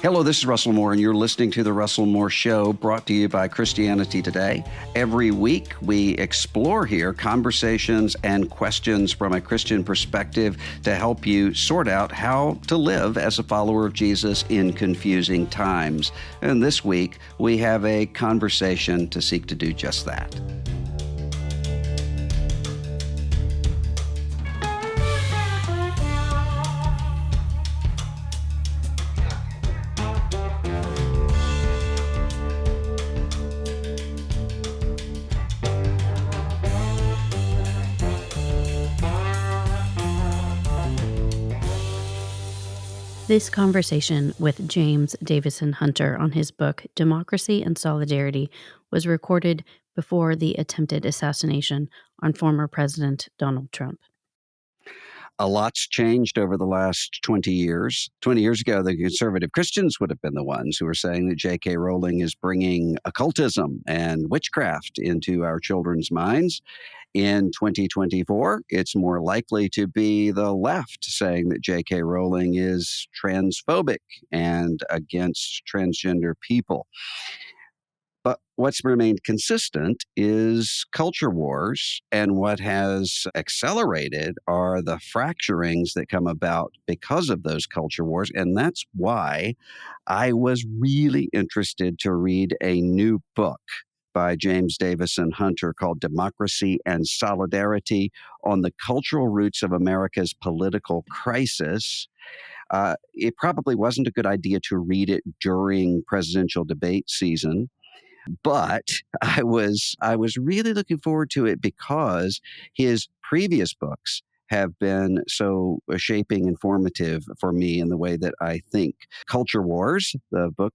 Hello, this is Russell Moore, and you're listening to The Russell Moore Show, brought to you by Christianity Today. Every week, we explore here conversations and questions from a Christian perspective to help you sort out how to live as a follower of Jesus in confusing times. And this week, we have a conversation to seek to do just that. This conversation with James Davison Hunter on his book, Democracy and Solidarity, was recorded before the attempted assassination on former President Donald Trump. A lot's changed over the last 20 years. 20 years ago, the conservative Christians would have been the ones who were saying that J.K. Rowling is bringing occultism and witchcraft into our children's minds. In 2024, it's more likely to be the left saying that J.K. Rowling is transphobic and against transgender people. But what's remained consistent is culture wars, and what has accelerated are the fracturings that come about because of those culture wars. And that's why I was really interested to read a new book by James Davison Hunter called Democracy and Solidarity on the Cultural Roots of America's Political Crisis. It probably wasn't a good idea to read it during presidential debate season, but I was really looking forward to it because his previous books have been so shaping and formative for me in the way that I think. Culture Wars, the book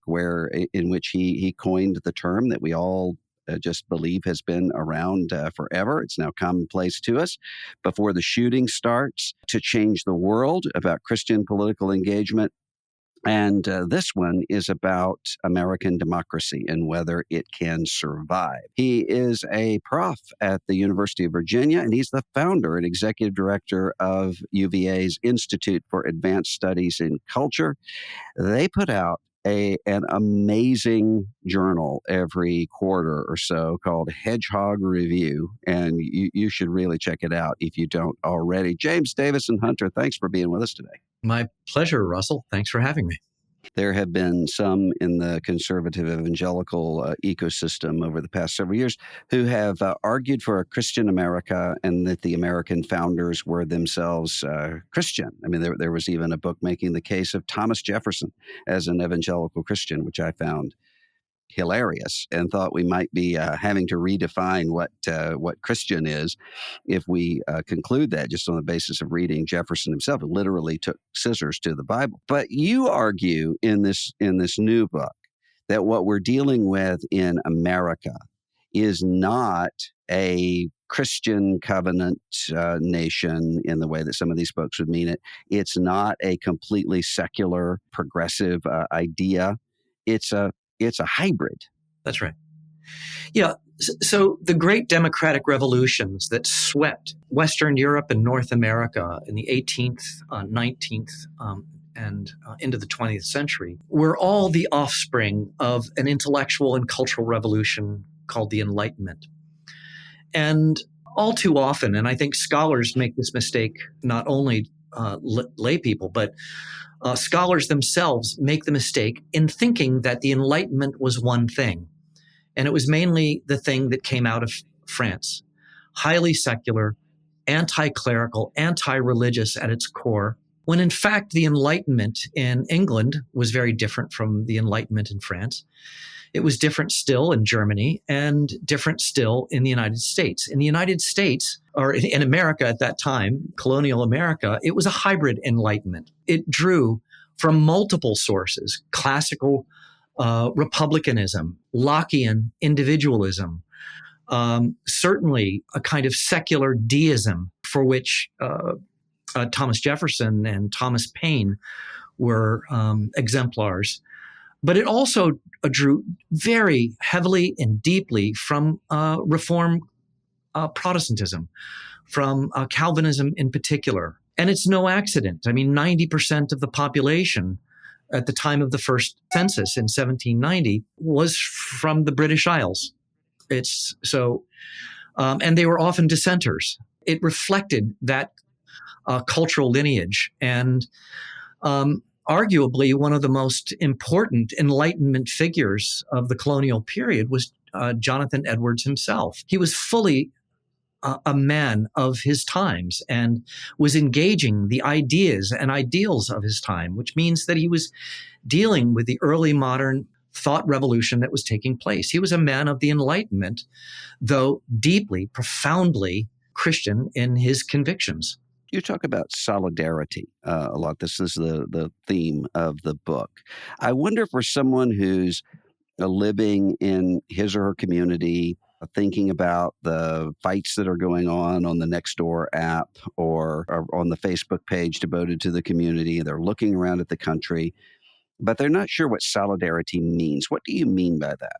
in which he coined the term that we all just believe has been around forever. It's now commonplace to us. Before the Shooting Starts, To Change the World, about Christian political engagement. And this one is about American democracy and whether it can survive. He is a prof at the University of Virginia, and he's the founder and executive director of UVA's Institute for Advanced Studies in Culture. They put out an amazing journal every quarter or so called Hedgehog Review, and you should really check it out if you don't already. James Davison Hunter, thanks for being with us today. My pleasure, Russell. Thanks for having me. There have been some in the conservative evangelical ecosystem over the past several years who have argued for a Christian America and that the American founders were themselves Christian. I mean, there was even a book making the case of Thomas Jefferson as an evangelical Christian, which I found hilarious and thought we might be having to redefine what Christian is if we conclude that just on the basis of reading Jefferson himself, who literally took scissors to the Bible. But you argue in this new book that what we're dealing with in America is not a Christian covenant nation in the way that some of these folks would mean it. It's not a completely secular, progressive idea. It's a hybrid. That's right. Yeah. So the great democratic revolutions that swept Western Europe and North America in the 18th, 19th, and into the 20th century were all the offspring of an intellectual and cultural revolution called the Enlightenment. And all too often, and I think scholars make this mistake, not only lay people, but scholars themselves make the mistake in thinking that the Enlightenment was one thing. And it was mainly the thing that came out of France. Highly secular, anti-clerical, anti-religious at its core, when in fact the Enlightenment in England was very different from the Enlightenment in France. It was different still in Germany and different still in the United States. In the United States, or in America at that time, colonial America, it was a hybrid Enlightenment. It drew from multiple sources: classical republicanism, Lockean individualism, certainly a kind of secular deism for which Thomas Jefferson and Thomas Paine were exemplars. But it also drew very heavily and deeply from Reform Protestantism, from Calvinism in particular. And it's no accident. I mean, 90% of the population at the time of the first census in 1790 was from the British Isles. And they were often dissenters. It reflected that cultural lineage. And arguably, one of the most important Enlightenment figures of the colonial period was Jonathan Edwards himself. He was fully a man of his times and was engaging the ideas and ideals of his time, which means that he was dealing with the early modern thought revolution that was taking place. He was a man of the Enlightenment, though deeply, profoundly Christian in his convictions. You talk about solidarity a lot. This is the theme of the book. I wonder for someone who's living in his or her community, thinking about the fights that are going on the Nextdoor app or on the Facebook page devoted to the community. They're looking around at the country, but they're not sure what solidarity means. What do you mean by that?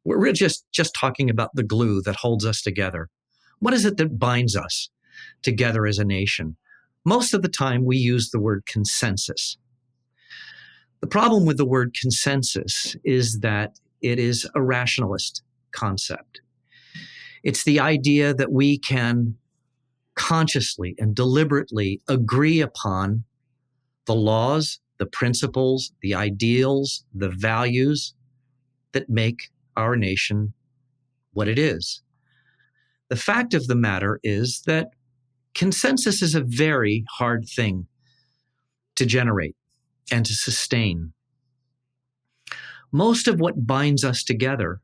We're just talking about the glue that holds us together. What is it that binds us together as a nation? Most of the time, we use the word consensus. The problem with the word consensus is that it is a rationalist concept. It's the idea that we can consciously and deliberately agree upon the laws, the principles, the ideals, the values that make our nation what it is. The fact of the matter is that consensus is a very hard thing to generate and to sustain. Most of what binds us together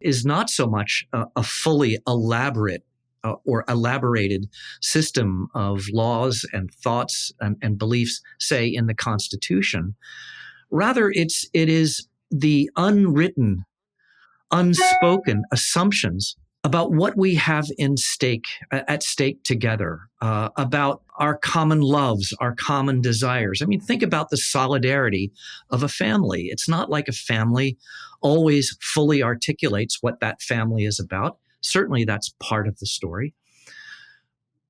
is not so much a fully elaborate or elaborated system of laws and thoughts and beliefs, say, in the Constitution. Rather, it is the unwritten, unspoken assumptions about what we have at stake together, about our common loves, our common desires. I mean, think about the solidarity of a family. It's not like a family always fully articulates what that family is about. Certainly that's part of the story.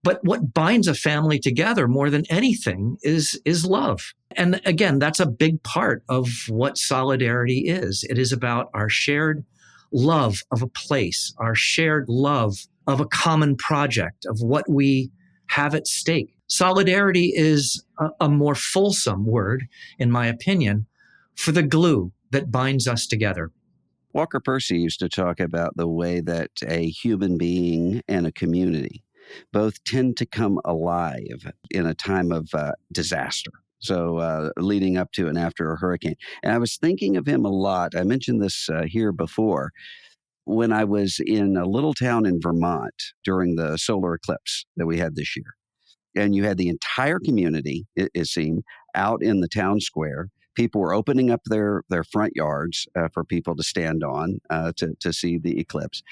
But what binds a family together more than anything is love. And again, that's a big part of what solidarity is. It is about our shared love of a place, our shared love of a common project, of what we have at stake. Solidarity is a more fulsome word, in my opinion, for the glue that binds us together. Walker Percy used to talk about the way that a human being and a community both tend to come alive in a time of disaster. So leading up to and after a hurricane. And I was thinking of him a lot. I mentioned this here before. When I was in a little town in Vermont during the solar eclipse that we had this year. And you had the entire community, it seemed, out in the town square. People were opening up their front yards for people to stand on to see the eclipse.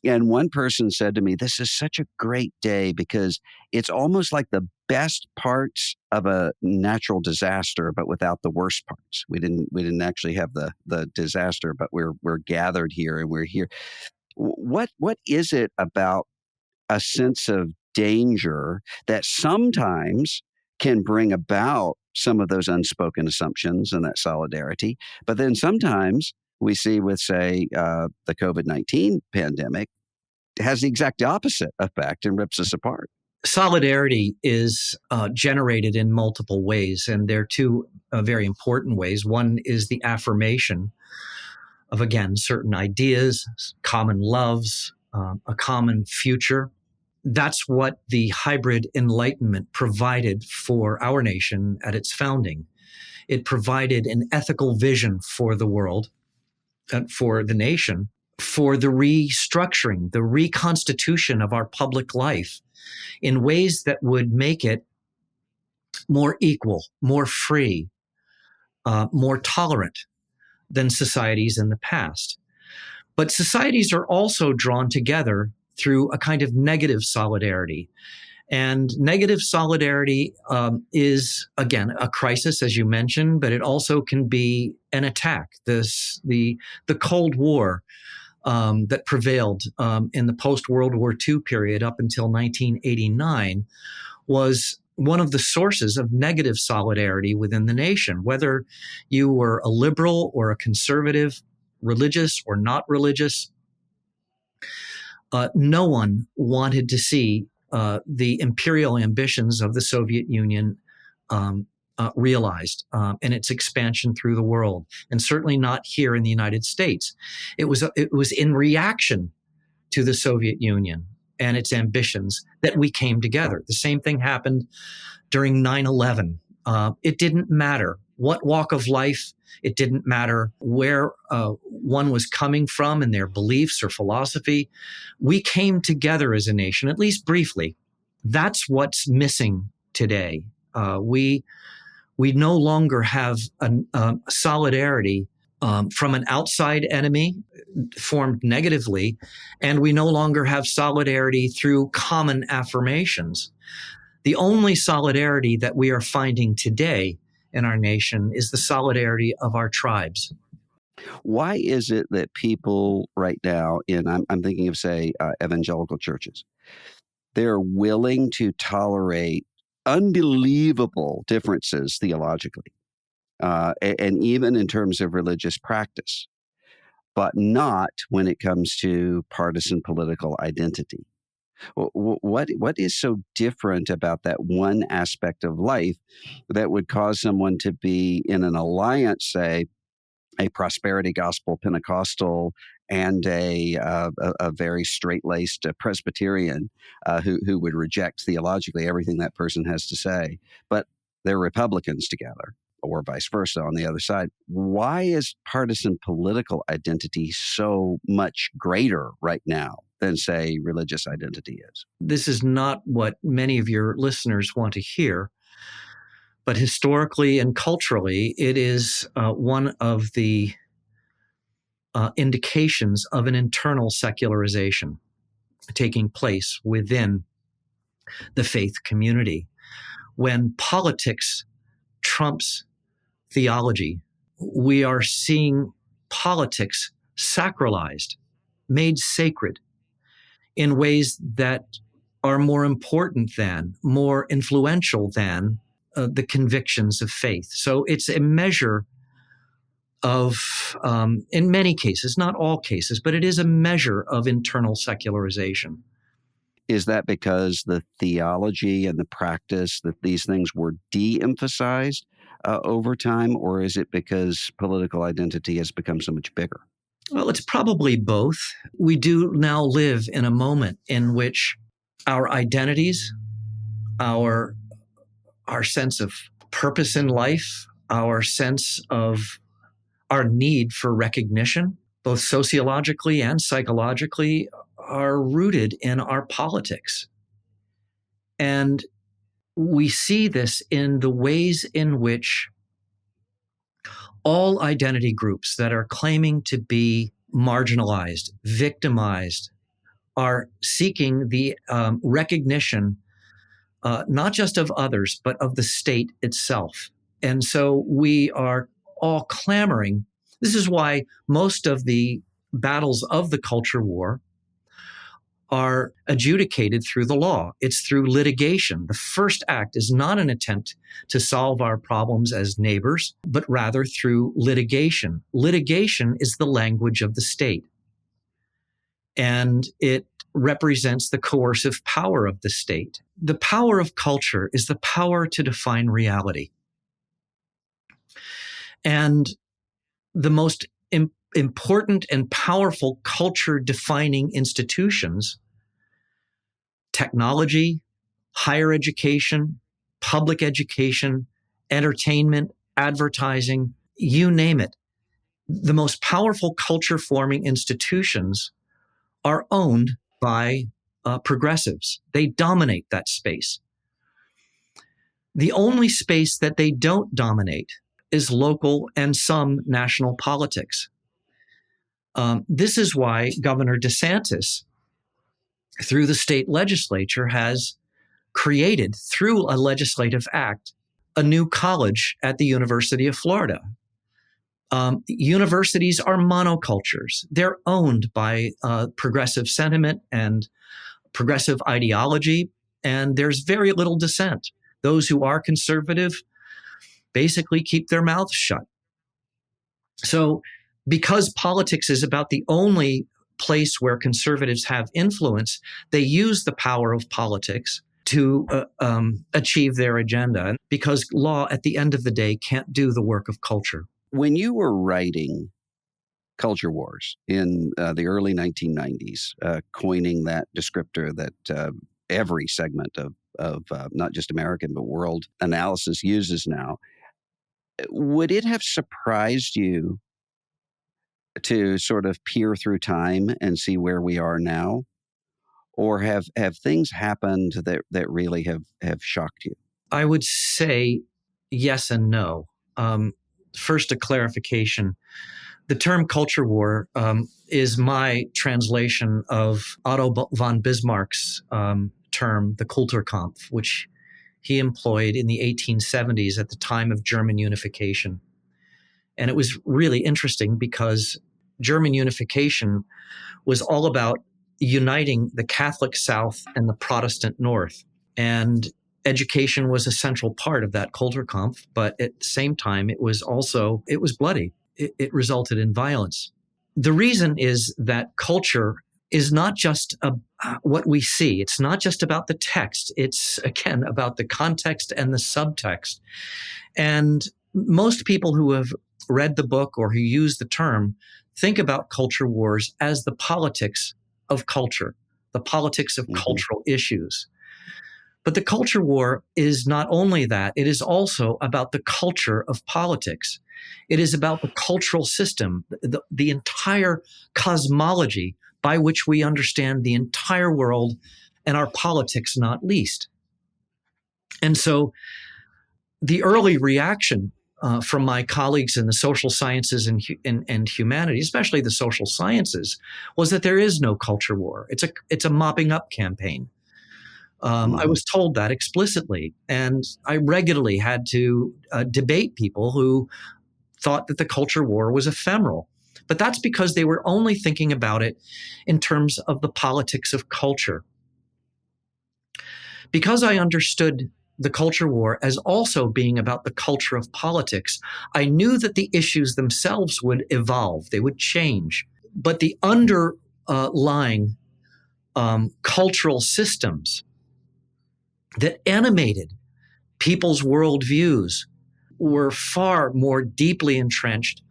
And one person said to me, "This is such a great day because it's almost like the best parts of a natural disaster, but without the worst parts. We didn't actually have the disaster, but we're gathered here and we're here." What is it about a sense of danger that sometimes can bring about some of those unspoken assumptions and that solidarity, but then sometimes we see with, say, the COVID-19 pandemic, has the exact opposite effect and rips us apart? Solidarity is generated in multiple ways, and there are two very important ways. One is the affirmation of, again, certain ideas, common loves, a common future. That's what the hybrid Enlightenment provided for our nation at its founding. It provided an ethical vision for the world, for the nation, for the restructuring, the reconstitution of our public life in ways that would make it more equal, more free, more tolerant than societies in the past. But societies are also drawn together through a kind of negative solidarity. And negative solidarity is, again, a crisis, as you mentioned, but it also can be an attack. The Cold War that prevailed in the post-World War II period up until 1989 was one of the sources of negative solidarity within the nation, whether you were a liberal or a conservative, religious or not religious. No one wanted to see the imperial ambitions of the Soviet Union realized and its expansion through the world, and certainly not here in the United States. It was in reaction to the Soviet Union and its ambitions that we came together. The same thing happened during 9/11. It didn't matter what walk of life, it didn't matter where one was coming from in their beliefs or philosophy. We came together as a nation, at least briefly. That's what's missing today. We no longer have a solidarity from an outside enemy formed negatively, and we no longer have solidarity through common affirmations. The only solidarity that we are finding today in our nation is the solidarity of our tribes. Why is it that people right now I'm thinking of, say, evangelical churches, they're willing to tolerate unbelievable differences theologically, and even in terms of religious practice, but not when it comes to partisan political identity? What is so different about that one aspect of life that would cause someone to be in an alliance, say, a prosperity gospel Pentecostal and a very straight-laced Presbyterian who would reject theologically everything that person has to say, but they're Republicans together, or vice versa on the other side? Why is partisan political identity so much greater right now than, say, religious identity is? This is not what many of your listeners want to hear, but historically and culturally, it is one of the indications of an internal secularization taking place within the faith community. When politics trumps theology, we are seeing politics sacralized, made sacred in ways that are more important than, more influential than the convictions of faith. So it's a measure of, in many cases, not all cases, but it is a measure of internal secularization. Is that because the theology and the practice, that these things were de-emphasized over time, or is it because political identity has become so much bigger? Well, it's probably both. We do now live in a moment in which our identities, our sense of purpose in life, our sense of our need for recognition, both sociologically and psychologically, are rooted in our politics. And we see this in the ways in which all identity groups that are claiming to be marginalized, victimized, are seeking the recognition, not just of others, but of the state itself. And so we are all clamoring. This is why most of the battles of the culture war are adjudicated through the law. It's through litigation. The first act is not an attempt to solve our problems as neighbors, but rather through litigation. Litigation is the language of the state, and it represents the coercive power of the state. The power of culture is the power to define reality. And the most important and powerful culture-defining institutions, technology, higher education, public education, entertainment, advertising, you name it. The most powerful culture-forming institutions are owned by progressives. They dominate that space. The only space that they don't dominate is local and some national politics. This is why Governor DeSantis, through the state legislature, has created, through a legislative act, a new college at the University of Florida. Universities are monocultures. They're owned by progressive sentiment and progressive ideology, and there's very little dissent. Those who are conservative basically keep their mouths shut. So because politics is about the only place where conservatives have influence, they use the power of politics to achieve their agenda. And because law, at the end of the day, can't do the work of culture. When you were writing Culture Wars in the early 1990s, coining that descriptor that every segment of not just American but world analysis uses now, would it have surprised you to sort of peer through time and see where we are now? Or have things happened that really have shocked you? I would say yes and no. First, a clarification. The term culture war is my translation of Otto von Bismarck's term, the Kulturkampf, which he employed in the 1870s at the time of German unification. And it was really interesting because German unification was all about uniting the Catholic South and the Protestant North. And education was a central part of that Kulturkampf, but at the same time, it was bloody. It resulted in violence. The reason is that culture is not just what we see. It's not just about the text. It's, again, about the context and the subtext. And most people who have read the book or who use the term think about culture wars as the politics of culture, the politics of cultural issues. But the culture war is not only that, it is also about the culture of politics. It is about the cultural system, the entire cosmology by which we understand the entire world and our politics not least. And so the early reaction from my colleagues in the social sciences and humanities, especially the social sciences, was that there is no culture war. It's a mopping up campaign. I was told that explicitly, and I regularly had to debate people who thought that the culture war was ephemeral. But that's because they were only thinking about it in terms of the politics of culture. Because I understood the culture war as also being about the culture of politics, I knew that the issues themselves would evolve, they would change. But the underlying cultural systems that animated people's worldviews were far more deeply entrenched,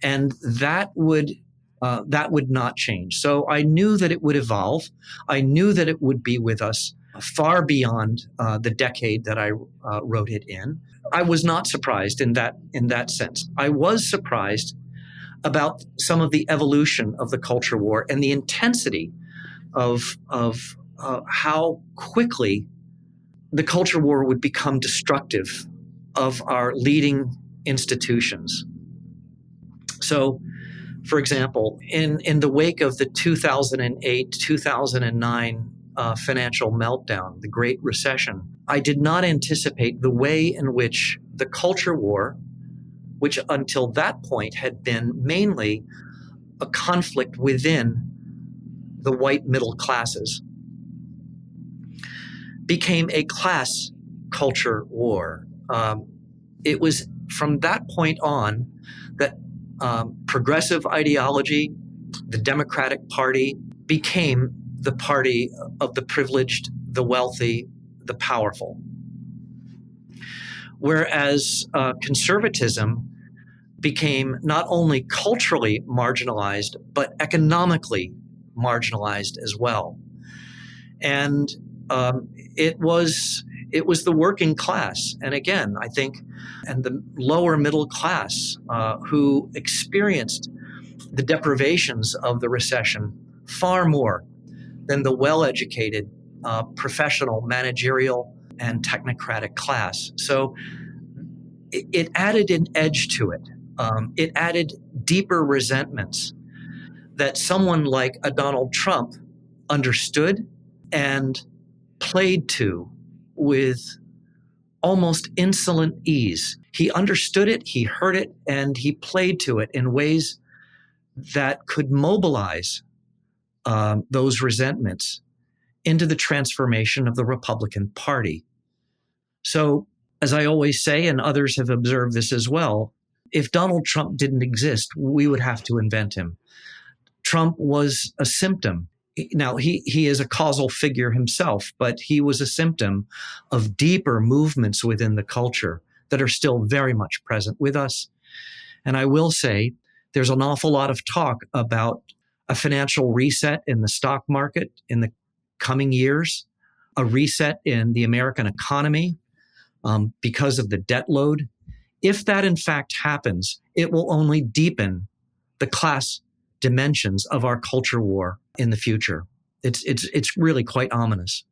and that would not change. So I knew that it would evolve. I knew that it would be with us far beyond the decade that I wrote it in. I was not surprised in that sense. I was surprised about some of the evolution of the culture war and the intensity of how quickly the culture war would become destructive of our leading institutions. So, for example, in the wake of the 2008-2009 financial meltdown, the Great Recession, I did not anticipate the way in which the culture war, which until that point had been mainly a conflict within the white middle classes, became a class culture war. It was from that point on that progressive ideology, the Democratic Party, became the party of the privileged, the wealthy, the powerful. Whereas conservatism became not only culturally marginalized, but economically marginalized as well. And it was the working class, and again, I think, and the lower middle class who experienced the deprivations of the recession far more than the well-educated, professional, managerial, and technocratic class. So it added an edge to it. It added deeper resentments that someone like a Donald Trump understood and played to with almost insolent ease. He understood it, he heard it, and he played to it in ways that could mobilize those resentments into the transformation of the Republican Party. So as I always say, and others have observed this as well, if Donald Trump didn't exist, we would have to invent him. Trump was a symptom. Now, he is a causal figure himself, but he was a symptom of deeper movements within the culture that are still very much present with us. And I will say there's an awful lot of talk about a financial reset in the stock market in the coming years, a reset in the American economy because of the debt load. If that in fact happens, it will only deepen the class dimensions of our culture war in the future. It's really quite ominous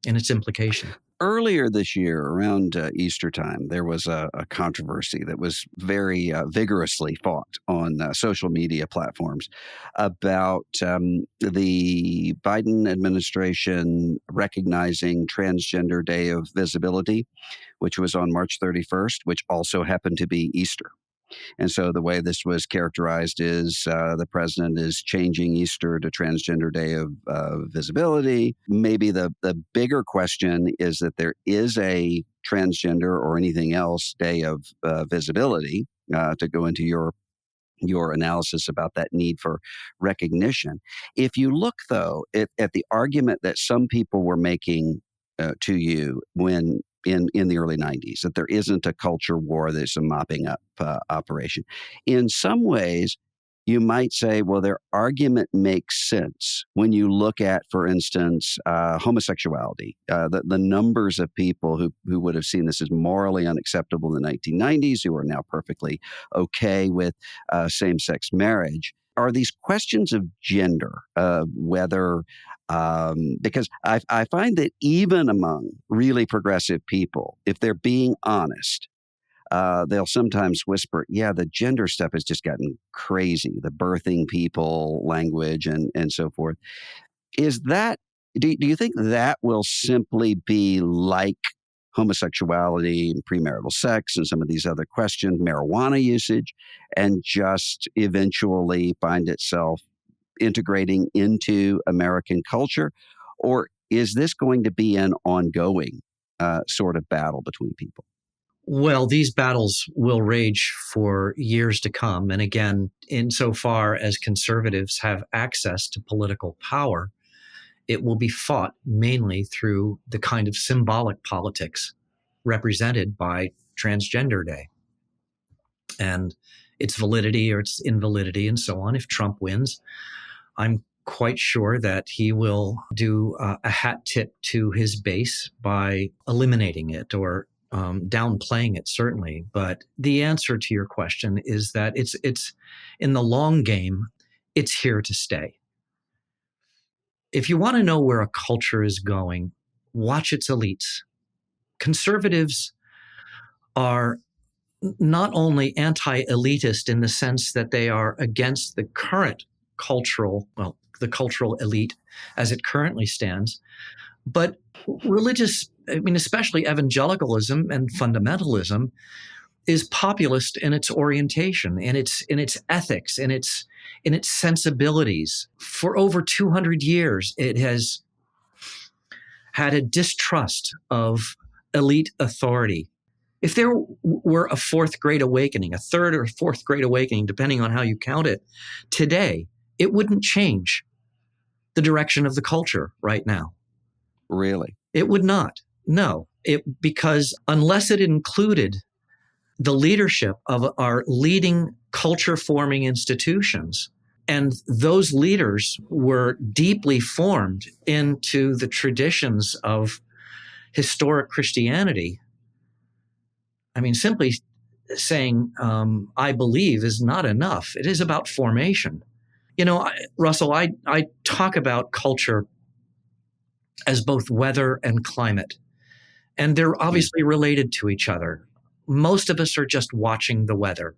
in its implication. Earlier this year, around Easter time, there was a controversy that was very vigorously fought on social media platforms about the Biden administration recognizing Transgender Day of Visibility, which was on March 31st, which also happened to be Easter. And so the way this was characterized is the president is changing Easter to Transgender Day of Visibility. Maybe the bigger question is that there is a transgender or anything else day of visibility, to go into your analysis about that need for recognition. If you look, though, at the argument that some people were making to you when in the early 90s, that there isn't a culture war, there's a mopping up operation. In some ways, you might say, well, their argument makes sense when you look at, for instance, homosexuality. The numbers of people who would have seen this as morally unacceptable in the 1990s, who are now perfectly okay with same-sex marriage, are these questions of gender, whether because I find that even among really progressive people, if they're being honest, they'll sometimes whisper, yeah, the gender stuff has just gotten crazy, the birthing people language and so forth. Is that, do you think that will simply be like homosexuality and premarital sex and some of these other questions, marijuana usage, and just eventually find itself integrating into American culture? Or is this going to be an ongoing sort of battle between people? Well, these battles will rage for years to come. And again, insofar as conservatives have access to political power, it will be fought mainly through the kind of symbolic politics represented by Transgender Day and its validity or its invalidity and so on. If Trump wins, I'm quite sure that he will do a hat tip to his base by eliminating it or downplaying it, certainly. But the answer to your question is that it's in the long game, it's here to stay. If you want to know where a culture is going, watch its elites. Conservatives are not only anti-elitist in the sense that they are against the current the cultural elite as it currently stands, but religious, especially evangelicalism and fundamentalism, is populist in its orientation, in its ethics, in its sensibilities. For over 200 years, it has had a distrust of elite authority. If there were a fourth great awakening, a third or fourth great awakening, depending on how you count it, today, it wouldn't change the direction of the culture right now. Really? It would not. No, because unless it included the leadership of our leading culture-forming institutions, and those leaders were deeply formed into the traditions of historic Christianity, simply saying, I believe is not enough. It is about formation. Russell, I talk about culture as both weather and climate, and they're obviously related to each other. Most of us are just watching the weather.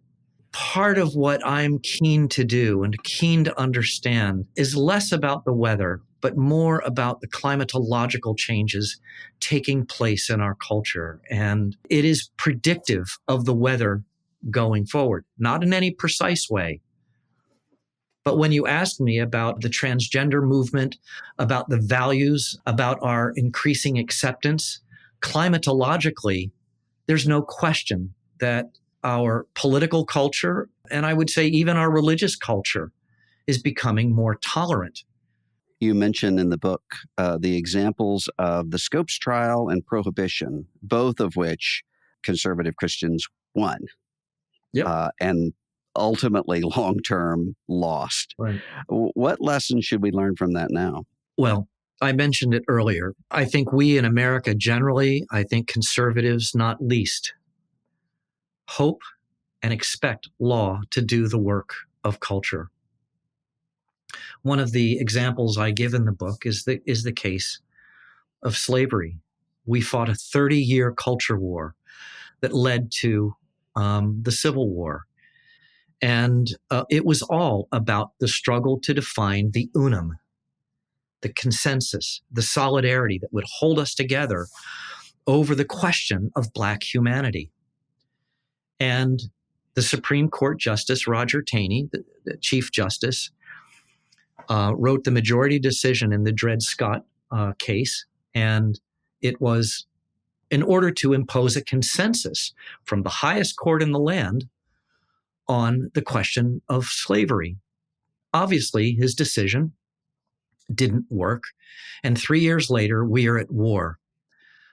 Part of what I'm keen to do and keen to understand is less about the weather, but more about the climatological changes taking place in our culture. And it is predictive of the weather going forward, not in any precise way. But when you ask me about the transgender movement, about the values, about our increasing acceptance, climatologically, there's no question that our political culture, and I would say even our religious culture, is becoming more tolerant. You mention in the book the examples of the Scopes trial and prohibition, both of which conservative Christians won. Yep. And ultimately, long-term, lost. Right. What lessons should we learn from that now? Well, I mentioned it earlier. I think we in America generally, I think conservatives not least, hope and expect law to do the work of culture. One of the examples I give in the book is the case of slavery. We fought a 30-year culture war that led to the Civil War. And it was all about the struggle to define the unum, the consensus, the solidarity that would hold us together over the question of Black humanity. And the Supreme Court Justice Roger Taney, the Chief Justice, wrote the majority decision in the Dred Scott case. And it was in order to impose a consensus from the highest court in the land on the question of slavery. Obviously, his decision didn't work. And 3 years later, we are at war,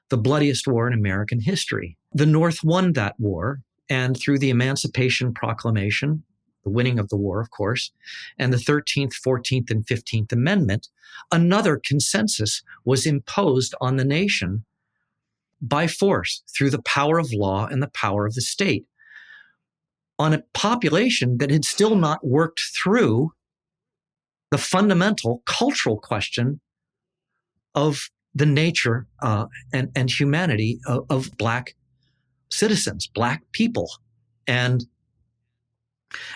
the bloodiest war in American history. The North won that war, and through the Emancipation Proclamation, the winning of the war, of course, and the 13th, 14th, and 15th Amendment, another consensus was imposed on the nation by force through the power of law and the power of the state on a population that had still not worked through the fundamental cultural question of the nature and humanity of Black citizens, Black people. And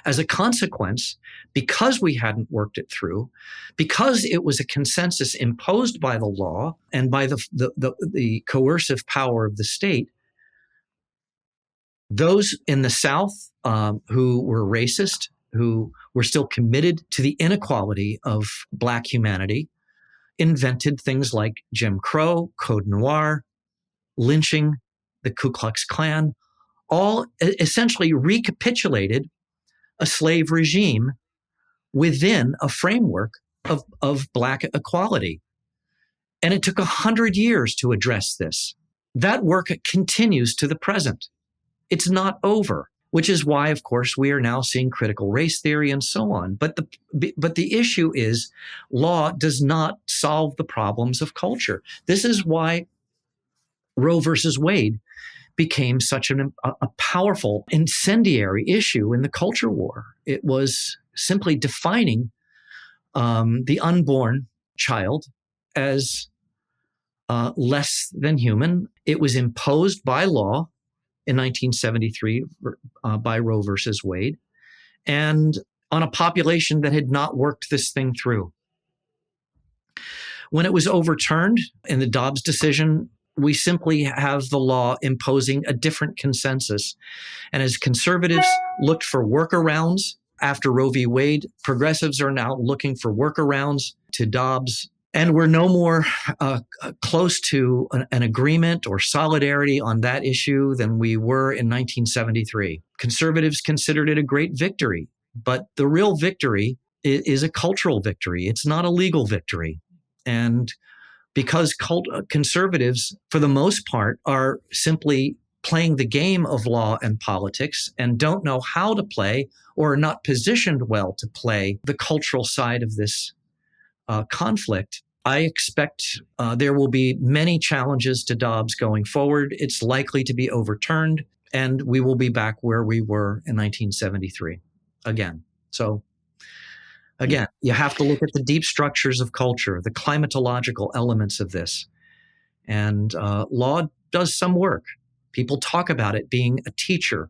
as a consequence, because we hadn't worked it through, because it was a consensus imposed by the law and by the coercive power of the state, those in the South who were racist, who were still committed to the inequality of Black humanity, invented things like Jim Crow, Code Noir, lynching, the Ku Klux Klan, all essentially recapitulated a slave regime within a framework of Black equality. And it took 100 years to address this. That work continues to the present. It's not over, which is why, of course, we are now seeing critical race theory and so on. But the issue is law does not solve the problems of culture. This is why Roe versus Wade became such a powerful incendiary issue in the culture war. It was simply defining the unborn child as less than human. It was imposed by law in 1973 by Roe versus Wade, and on a population that had not worked this thing through. When it was overturned in the Dobbs decision, we simply have the law imposing a different consensus. And as conservatives looked for workarounds after Roe v. Wade, progressives are now looking for workarounds to Dobbs. And we're no more close to an agreement or solidarity on that issue than we were in 1973. Conservatives considered it a great victory, but the real victory is a cultural victory. It's not a legal victory. And because conservatives, for the most part, are simply playing the game of law and politics and don't know how to play or are not positioned well to play the cultural side of this conflict, I expect there will be many challenges to Dobbs going forward. It's likely to be overturned, and we will be back where we were in 1973 again. So again, you have to look at the deep structures of culture, the climatological elements of this. And law does some work. People talk about it being a teacher,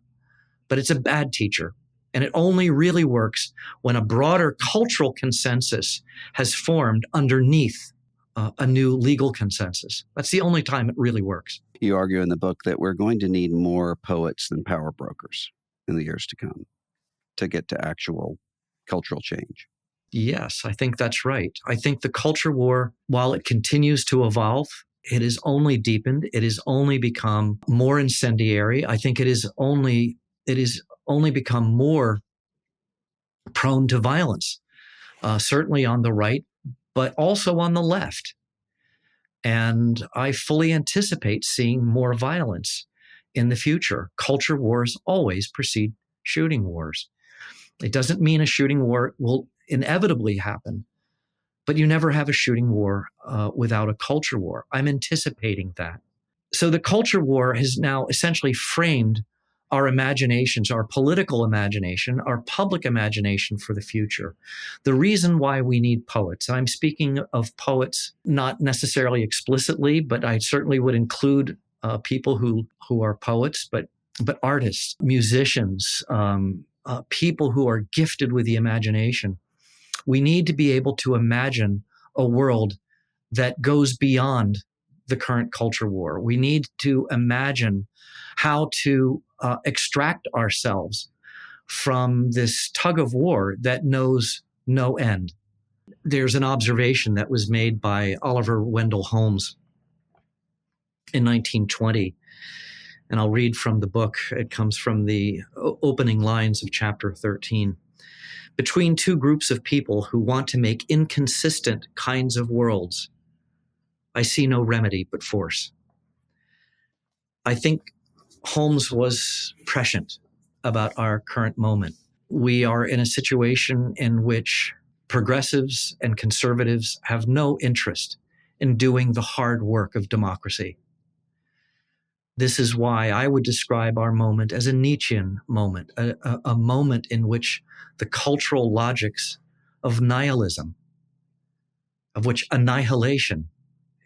but it's a bad teacher. And it only really works when a broader cultural consensus has formed underneath a new legal consensus. That's the only time it really works. You argue in the book that we're going to need more poets than power brokers in the years to come to get to actual cultural change. Yes, I think that's right. I think the culture war, while it continues to evolve, It has only deepened. It has only become more incendiary. I think it is only become more prone to violence, certainly on the right, but also on the left. And I fully anticipate seeing more violence in the future. Culture wars always precede shooting wars. It doesn't mean a shooting war will inevitably happen, but you never have a shooting war without a culture war. I'm anticipating that. So the culture war has now essentially framed our imaginations, our political imagination, our public imagination for the future. The reason why we need poets, I'm speaking of poets not necessarily explicitly, but I certainly would include people who are poets, but artists, musicians, people who are gifted with the imagination. We need to be able to imagine a world that goes beyond the current culture war. We need to imagine how to extract ourselves from this tug of war that knows no end. There's an observation that was made by Oliver Wendell Holmes in 1920, and I'll read from the book. It comes from the opening lines of chapter 13. Between two groups of people who want to make inconsistent kinds of worlds, I see no remedy but force. I think Holmes was prescient about our current moment. We are in a situation in which progressives and conservatives have no interest in doing the hard work of democracy. This is why I would describe our moment as a Nietzschean moment, a moment in which the cultural logics of nihilism, of which annihilation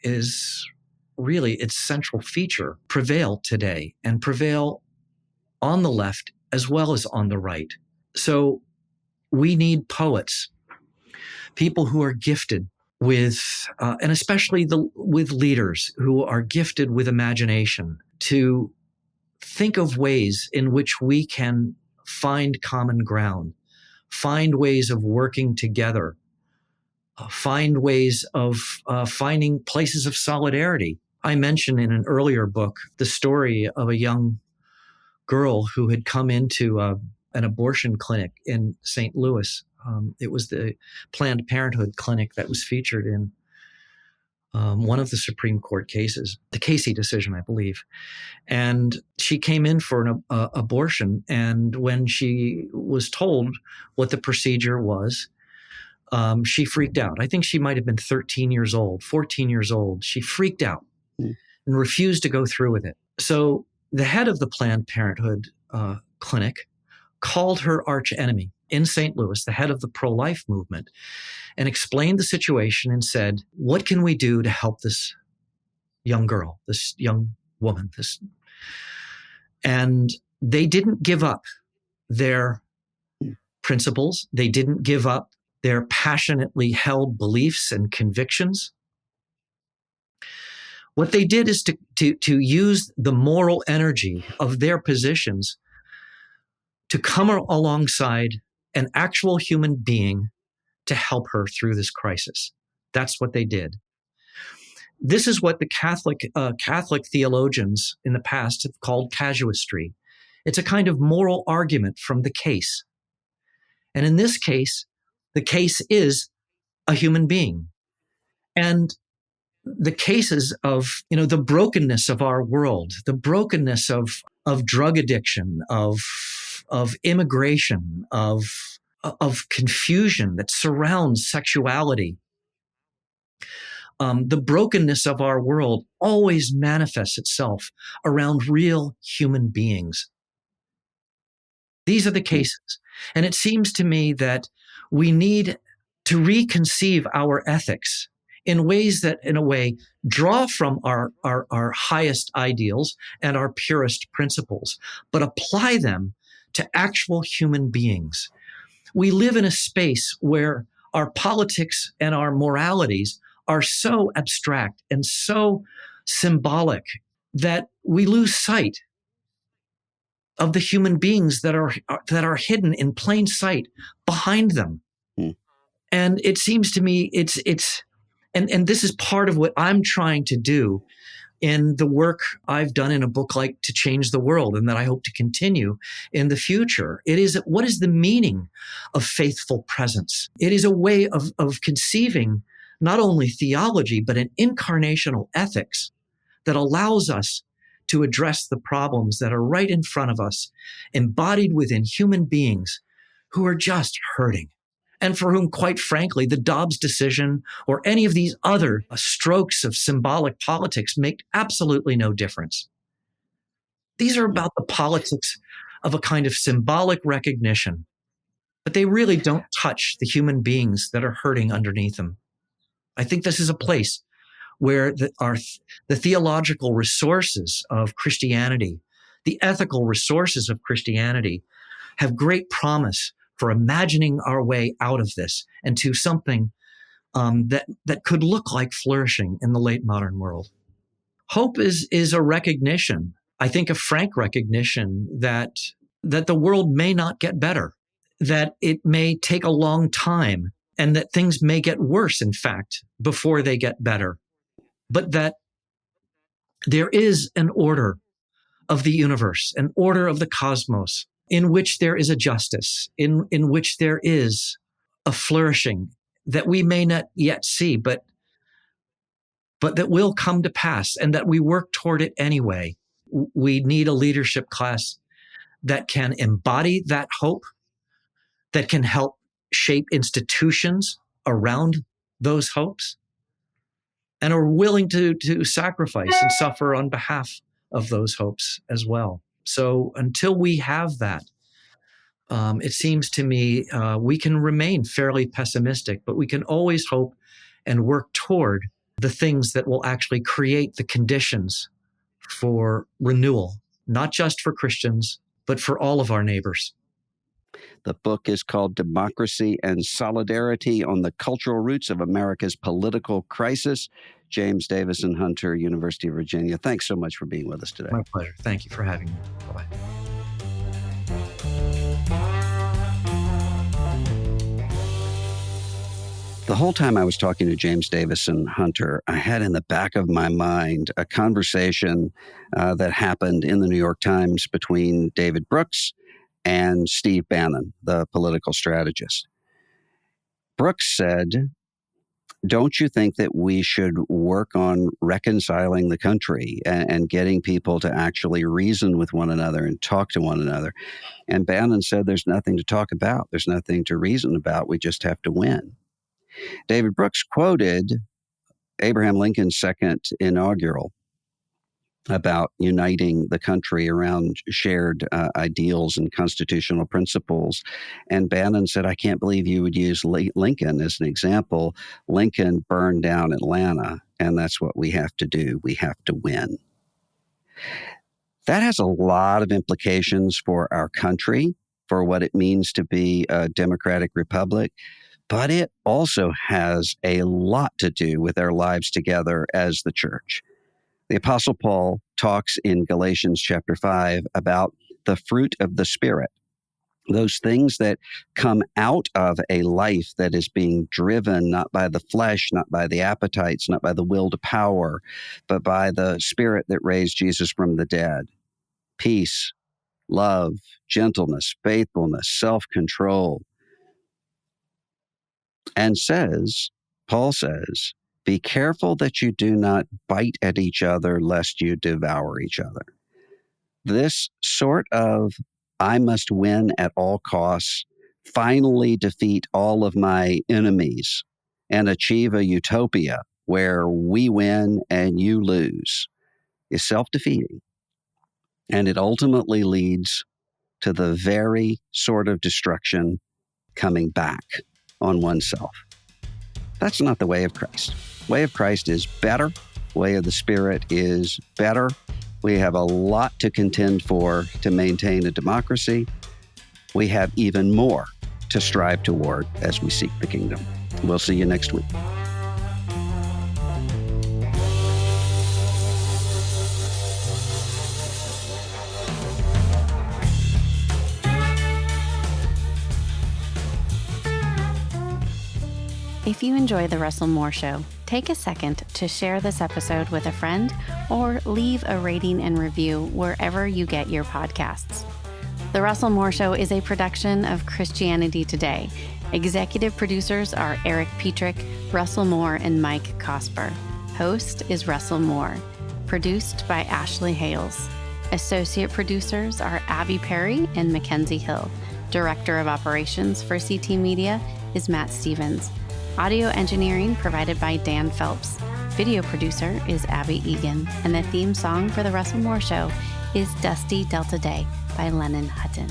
is really its central feature, prevail today and prevail on the left as well as on the right. So we need poets, people who are gifted with, and especially with leaders who are gifted with imagination, to think of ways in which we can find common ground, find ways of working together, find ways of finding places of solidarity. I mentioned in an earlier book the story of a young girl who had come into an abortion clinic in St. Louis. It was the Planned Parenthood clinic that was featured in one of the Supreme Court cases, the Casey decision, I believe. And she came in for an abortion. And when she was told what the procedure was, she freaked out. I think she might have been 13 years old, 14 years old. She freaked out and refused to go through with it. So the head of the Planned Parenthood clinic called her arch enemy in St. Louis, the head of the pro-life movement, and explained the situation and said, what can we do to help this young girl, this young woman? And they didn't give up their principles. They didn't give up their passionately held beliefs and convictions. What they did is to use the moral energy of their positions to come alongside an actual human being to help her through this crisis. That's what they did. This is what the Catholic theologians in the past have called casuistry. It's a kind of moral argument from the case. And in this case, the case is a human being. And the cases of, the brokenness of our world, the brokenness of drug addiction, of immigration, of confusion that surrounds sexuality, the brokenness of our world always manifests itself around real human beings. These are the cases. And it seems to me that we need to reconceive our ethics in ways that, in a way, draw from our highest ideals and our purest principles, but apply them to actual human beings. We live in a space where our politics and our moralities are so abstract and so symbolic that we lose sight of the human beings that are hidden in plain sight behind them. And it seems to me it's And this is part of what I'm trying to do in the work I've done in a book like To Change the World, and that I hope to continue in the future. It is, what is the meaning of faithful presence? It is a way of conceiving not only theology, but an incarnational ethics that allows us to address the problems that are right in front of us, embodied within human beings who are just hurting, and for whom, quite frankly, the Dobbs decision or any of these other strokes of symbolic politics make absolutely no difference. These are about the politics of a kind of symbolic recognition, but they really don't touch the human beings that are hurting underneath them. I think this is a place where the theological resources of Christianity, the ethical resources of Christianity, have great promise for imagining our way out of this and to something that could look like flourishing in the late modern world. Hope is a recognition, I think a frank recognition that the world may not get better, that it may take a long time, and that things may get worse, in fact, before they get better. But that there is an order of the universe, an order of the cosmos, in which there is a justice, in which there is a flourishing that we may not yet see, but that will come to pass, and that we work toward it anyway. We need a leadership class that can embody that hope, that can help shape institutions around those hopes, and are willing to sacrifice and suffer on behalf of those hopes as well. So until we have that, it seems to me we can remain fairly pessimistic, but we can always hope and work toward the things that will actually create the conditions for renewal, not just for Christians, but for all of our neighbors. The book is called Democracy and Solidarity on the Cultural Roots of America's Political Crisis. James Davison Hunter, University of Virginia. Thanks so much for being with us today. My pleasure. Thank you for having me. Bye-bye. The whole time I was talking to James Davison Hunter, I had in the back of my mind a conversation that happened in the New York Times between David Brooks and Steve Bannon, the political strategist. Brooks said, don't you think that we should work on reconciling the country and getting people to actually reason with one another and talk to one another? And Bannon said, there's nothing to talk about. There's nothing to reason about. We just have to win. David Brooks quoted Abraham Lincoln's second inaugural about uniting the country around shared ideals and constitutional principles. And Bannon said, I can't believe you would use Lincoln as an example. Lincoln burned down Atlanta, and that's what we have to do. We have to win. That has a lot of implications for our country, for what it means to be a democratic republic. But it also has a lot to do with our lives together as the church. The Apostle Paul talks in Galatians chapter 5 about the fruit of the Spirit, those things that come out of a life that is being driven not by the flesh, not by the appetites, not by the will to power, but by the Spirit that raised Jesus from the dead. Peace, love, gentleness, faithfulness, self-control. And Paul says, be careful that you do not bite at each other, lest you devour each other. This sort of, I must win at all costs, finally defeat all of my enemies, and achieve a utopia where we win and you lose, is self-defeating. And it ultimately leads to the very sort of destruction coming back on oneself. That's not the way of Christ. Way of Christ is better. Way of the Spirit is better. We have a lot to contend for to maintain a democracy. We have even more to strive toward as we seek the kingdom. We'll see you next week. If you enjoy The Russell Moore Show, take a second to share this episode with a friend or leave a rating and review wherever you get your podcasts. The Russell Moore Show is a production of Christianity Today. Executive producers are Eric Petrick, Russell Moore, and Mike Cosper. Host is Russell Moore. Produced by Ashley Hales. Associate producers are Abby Perry and Mackenzie Hill. Director of Operations for CT Media is Matt Stevens. Audio engineering provided by Dan Phelps. Video producer is Abby Egan. And the theme song for The Russell Moore Show is Dusty Delta Day by Lennon Hutton.